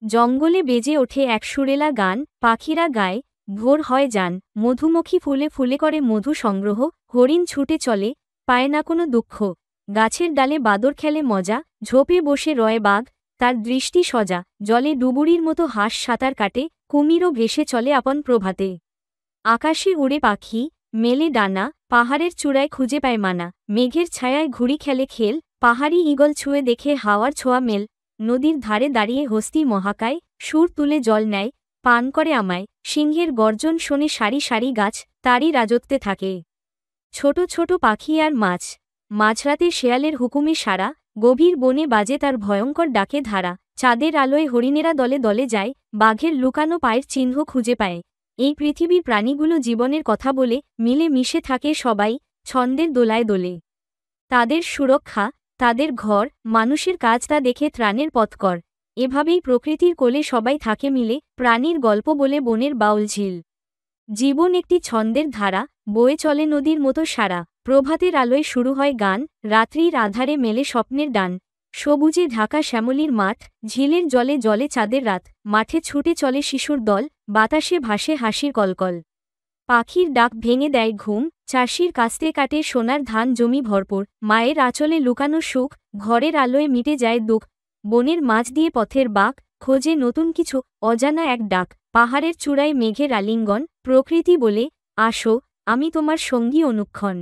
জঙ্গলে বেজে ওঠে এক সুরেলা গান, পাখিরা গায়, ভোর হয় যান, মধুমক্ষী ফুলে ফুলে করে মধু সংগ্রহ, হরিণ ছুটে চলে, পায় না কোনো দুঃখ, গাছের ডালে বাদর খেলে মজা, ঝোপে বসে রয় বাঘ, তার দৃষ্টি সজা, জলে ডুবুরির মতো হাঁস সাঁতার কাটে, কুমিরও ভেসে চলে আপন প্রভাতে। আকাশে উড়ে পাখি, মেলে ডানা, পাহাড়ের চূড়ায় খুঁজে পায় মানা, মেঘের ছায়ায় ঘুড়ি খেলে খেল, পাহাড়ি ঈগল ছুঁয়ে দেখে হাওয়ার ছোঁয়া মেল, নদীর ধারে দাঁড়িয়ে হস্তি মহাকায়, সুর তুলে জল নেয়, পান করে আমায়, সিংহের গর্জন শোনে সারি সারি গাছ, তারই রাজত্বে থাকে ছোট ছোট পাখি আর মাছ। মাঝরাতে শেয়ালের হুকুমে সারা, গভীর বনে বাজে তার ভয়ঙ্কর ডাকে ধারা, চাঁদের আলোয় হরিণেরা দলে দলে যায়, বাঘের লুকানো পায়ের চিহ্ন খুঁজে পায়। এই পৃথিবীর প্রাণীগুলো জীবনের কথা বলে, মিলে মিশে থাকে সবাই, ছন্দের দোলায় দোলে। তাদের সুরক্ষা, তাদের ঘর, মানুষের কাজ তা দেখে ত্রাণের পথকর। এভাবেই প্রকৃতির কোলে সবাই থাকে মিলে, প্রাণীর গল্প বলে বনের বাউল ঝিল। জীবন একটি ছন্দের ধারা, বয়ে চলে নদীর মতো সারা, প্রভাতের আলোয় শুরু হয় গান, রাত্রির আধারে মেলে স্বপ্নের ডান। সবুজে ঢাকা শ্যামলীর মাঠ, ঝিলের জলে জলে চাঁদের রাত, মাঠে ছুটে চলে শিশুর দল, বাতাসে ভাসে হাসির কলকল। পাখির ডাক ভেঙে দেয় ঘুম, চাষির কাস্তে কাটে সোনার ধান জমি ভরপুর, মায়ের আঁচলে লুকানো সুখ, ঘরের আলোয় মিটে যায় দুঃখ। বনের মাঝ দিয়ে পথের বাঁক, খোঁজে নতুন কিছু, অজানা এক ডাক, পাহাড়ের চূড়ায় মেঘের আলিঙ্গন, প্রকৃতি বলে, আসো, আমি তোমার সঙ্গী অনুক্ষণ।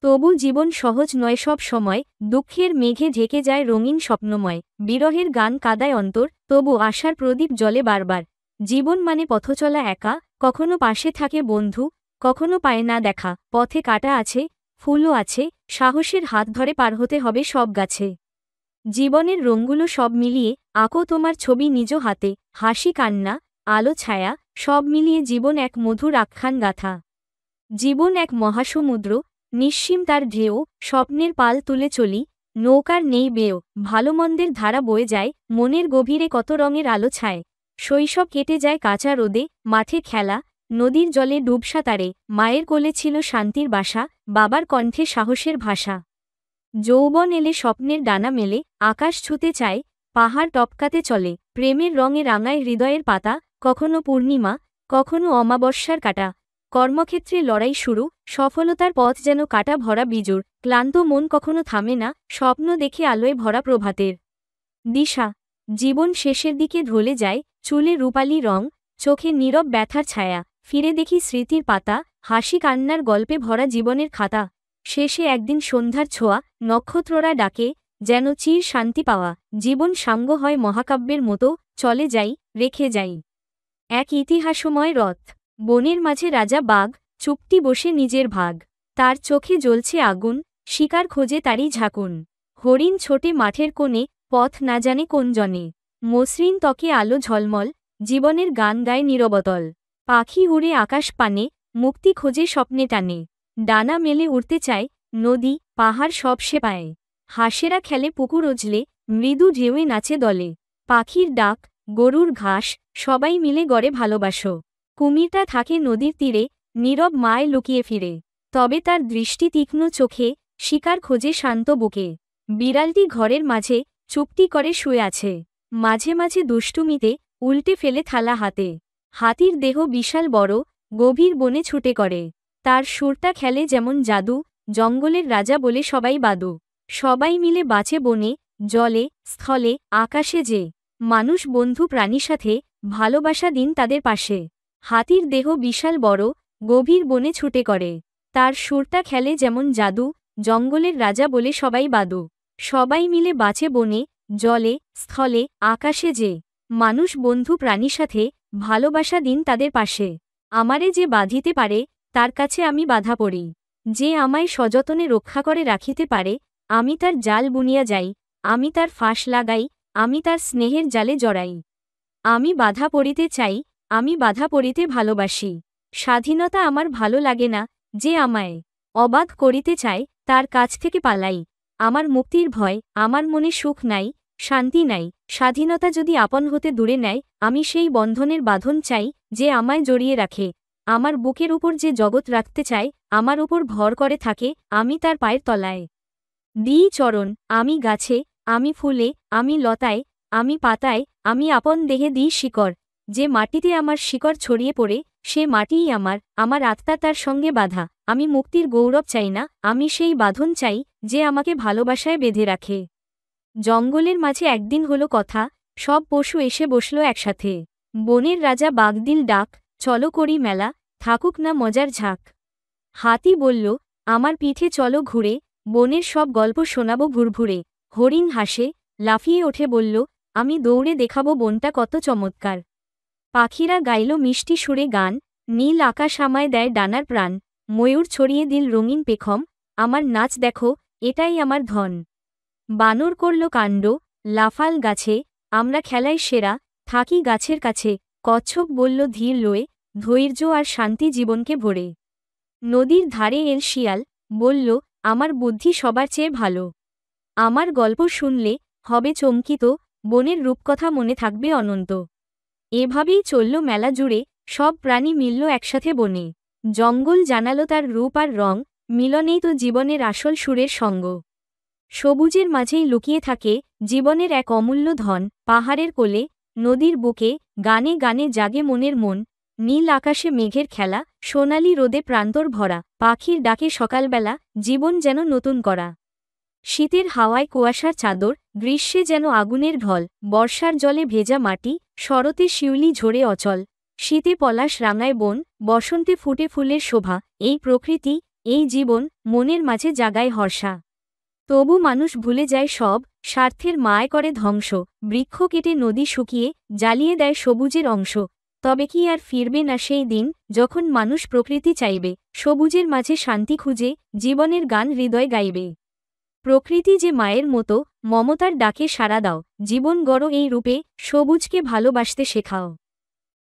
তবু জীবন সহজ নয় সব সময়, দুঃখের মেঘে ঢেকে যায় রঙিন স্বপ্নময়, বিরহের গান কাদায় অন্তর, তবু আশার প্রদীপ জ্বলে বারবার। জীবন মানে পথচলা একা, কখনো পাশে থাকে বন্ধু, কখনো পায় না দেখা, পথে কাটা আছে, ফুলও আছে, সাহসের হাত ধরে পার হতে হবে সব গাছে। জীবনের রঙগুলো সব মিলিয়ে, আঁকো তোমার ছবি নিজ হাতে, হাসি কান্না, আলো ছায়া, সব মিলিয়ে জীবন এক মধুর আখ্যান গাথা। জীবন এক মহাসমুদ্র, নিঃসীম তার ঢেউ, স্বপ্নের পাল তুলে চলি, নৌকার নেই বেও, ভালো মন্দের ধারা বয়ে যায়, মনের গভীরে কত রঙের আলো ছায়। শৈশব কেটে যায় কাঁচা রোদে, মাঠে খেলা, নদীর জলে ডুবসাঁতারে, মায়ের কোলে ছিল শান্তির বাসা, বাবার কণ্ঠে সাহসের ভাষা। যৌবন এলে স্বপ্নের ডানা মেলে, আকাশ ছুতে চায়, পাহাড় টপকাতে চলে, প্রেমের রঙে রাঙায় হৃদয়ের পাতা, কখনো পূর্ণিমা, কখনো অমাবস্যার কাটা। কর্মক্ষেত্রে লড়াই শুরু, সফলতার পথ যেন কাটা ভরা বিজুর, ক্লান্ত মন কখনো থামে না, স্বপ্ন দেখে আলোয় ভরা প্রভাতের দিশা। জীবন শেষের দিকে ঢলে যায়, চুলে রূপালি রং, চোখে নীরব ব্যথার ছায়া, ফিরে দেখি স্মৃতির পাতা, হাসি কান্নার গল্পে ভরা জীবনের খাতা। শেষে একদিন সন্ধ্যার ছোঁয়া, নক্ষত্ররা ডাকে, যেন চির শান্তি পাওয়া, জীবন সাঙ্গ হয় মহাকাব্যের মতো, চলে যাই, রেখে যাই এক ইতিহাসময় রথ। বনের মাঝে রাজা বাঘ, চুপটি বসে নিজের ভাগ, তার চোখে জ্বলছে আগুন, শিকার খোঁজে তারই ঝাঁকুন। হরিণ ছোটে মাঠের কোণে, পথ না জানে কোন জনে, মসৃণ ত্বকে আলো ঝলমল, জীবনের গান গায় নীরবতল। পাখি উড়ে আকাশ পানে, মুক্তি খোঁজে স্বপ্নে টানে, ডানা মেলে উড়তে চায়, নদী পাহাড় সব সে পায়। হাঁসেরা খেলে পুকুর ওজলে, মৃদু ঢেউয়ে নাচে দলে, পাখির ডাক, গরুর ঘাস, সবাই মিলে গড়ে ভালোবাসো। কুমিরটা থাকে নদীর তীরে, নীরব মায় লুকিয়ে ফিরে, তবে তার দৃষ্টি তীক্ষ্ণ চোখে, শিকার খোঁজে শান্ত বুকে। বিড়ালটি ঘরের মাঝে, চুপটি করে শুয়ে আছে, মাঝে মাঝে দুষ্টুমিতে, উল্টে ফেলে থালা হাতে। হাতির দেহ বিশাল বড়, গভীর বনে ছুটে করে, তার সুরটা খেলে যেমন জাদু, জঙ্গলের রাজা বলে সবাই বাদু। সবাই মিলে বাঁচে বনে, জলে, স্থলে, আকাশে যে, মানুষ বন্ধু প্রাণী সাথে, ভালোবাসা দিন তাদের পাশে। হাতির দেহ বিশাল বড়, গভীর বনে ছুটে করে, তার সুরটা খেলে যেমন জাদু, জঙ্গলের রাজা বলে সবাই বাদু। সবাই মিলে বাঁচে বনে, জলে, স্থলে, আকাশে যে, মানুষ বন্ধু প্রাণী সাথে, ভালোবাসা দিন তাদের পাশে। আমারে যে বাঁধিতে পারে, তার কাছে আমি বাধা পড়ি, যে আমায় সযতনে রক্ষা করে রাখিতে পারে, আমি তার জাল বুনিয়া যাই, আমি তার ফাঁস লাগাই, আমি তার স্নেহের জালে জড়াই। আমি বাধা পড়িতে চাই, আমি বাধা পড়িতে ভালোবাসি। স্বাধীনতা আমার ভালো লাগে না, যে আমায় অবাধ করিতে চায়, তার কাছ থেকে পালাই। আমার মুক্তির ভয়, আমার মনে সুখ নাই, শান্তি নাই, স্বাধীনতা যদি আপন হতে দূরে নেয়, আমি সেই বন্ধনের বাঁধন চাই, যে আমায় জড়িয়ে রাখে। আমার বুকের উপর যে জগৎ রাখতে চায়, আমার উপর ভর করে থাকে, আমি তার পায়ের তলায় দিই চরণ। আমি গাছে, আমি ফুলে, আমি লতায়, আমি পাতায়, আমি আপন দেহে দিই শিকড়। যে মাটিতে আমার শিকড় ছড়িয়ে পড়ে, সে মাটিই আমার আত্মা তার সঙ্গে বাঁধা। আমি মুক্তির গৌরব চাই না, আমি সেই বাঁধন চাই, যে আমাকে ভালোবাসায় বেঁধে রাখে। জঙ্গলের মাঝে একদিন হলো কথা, সব পশু এসে বসল একসাথে। বনের রাজা বাঘ দিল ডাক, চলো করি মেলা, থাকুক না মজার ঝাঁক। হাতি বলল, আমার পিঠে চলো ঘুরে, বনের সব গল্প শোনাবো ঘুরঘুরে। হরিণ হাসে, লাফিয়ে ওঠে বলল, আমি দৌড়ে দেখাবো বনটা কত চমৎকার। পাখিরা গাইল মিষ্টি সুরে গান, নীল আকাশ আমায় দেয় ডানার প্রাণ। ময়ূর ছড়িয়ে দিল রঙিন পেখম, আমার নাচ দেখো, এটাই আমার ধন। বানর করল কাণ্ড, লাফাল গাছে, আমরা খেলাই সেরা, থাকি গাছের কাছে। কচ্ছপ বলল ধীর লয়ে, ধৈর্য আর শান্তি জীবনকে ভরে। নদীর ধারে এল শিয়াল, বলল, আমার বুদ্ধি সবার চেয়ে ভালো। আমার গল্প শুনলে হবে চমকিত, বনের রূপকথা মনে থাকবে অনন্ত। এভাবেই চলল মেলা জুড়ে, সব প্রাণী মিলল একসাথে বনে। জঙ্গল জানালো তার রূপ আর রং, মিলনেই তো জীবনের আসল সুরের সঙ্গ। সবুজের মাঝেই লুকিয়ে থাকে জীবনের এক অমূল্য ধন। পাহাড়ের কোলে, নদীর বুকে, গানে গানে জাগে মনের মন। নীল আকাশে মেঘের খেলা, সোনালি রোদে প্রান্তর ভরা। পাখির ডাকে সকালবেলা, জীবন যেন নতুন করা। শীতের হাওয়ায় কুয়াশার চাদর, গ্রীষ্মে যেন আগুনের ঢল। বর্ষার জলে ভেজা মাটি, শরতে শিউলি ঝরে অচল। শীতে পলাশ রাঙায় বন, বসন্তে ফুটে ফুলের শোভা। এই প্রকৃতি, এই জীবন, মনের মাঝে জাগায় হর্ষা। তবু মানুষ ভুলে যায় সব, স্বার্থের মায় করে ধ্বংস। বৃক্ষ কেটে নদী শুকিয়ে, জ্বালিয়ে দেয় সবুজের অংশ। তবে কি আর ফিরবে না সেই দিন, যখন মানুষ প্রকৃতি চাইবে, সবুজের মাঝে শান্তি খুঁজে, জীবনের গান হৃদয় গাইবে। প্রকৃতি যে মায়ের মতো, মমতার ডাকে সাড়া দাও, জীবন গড়ো এই রূপে, সবুজকে ভালোবাসতে শেখাও।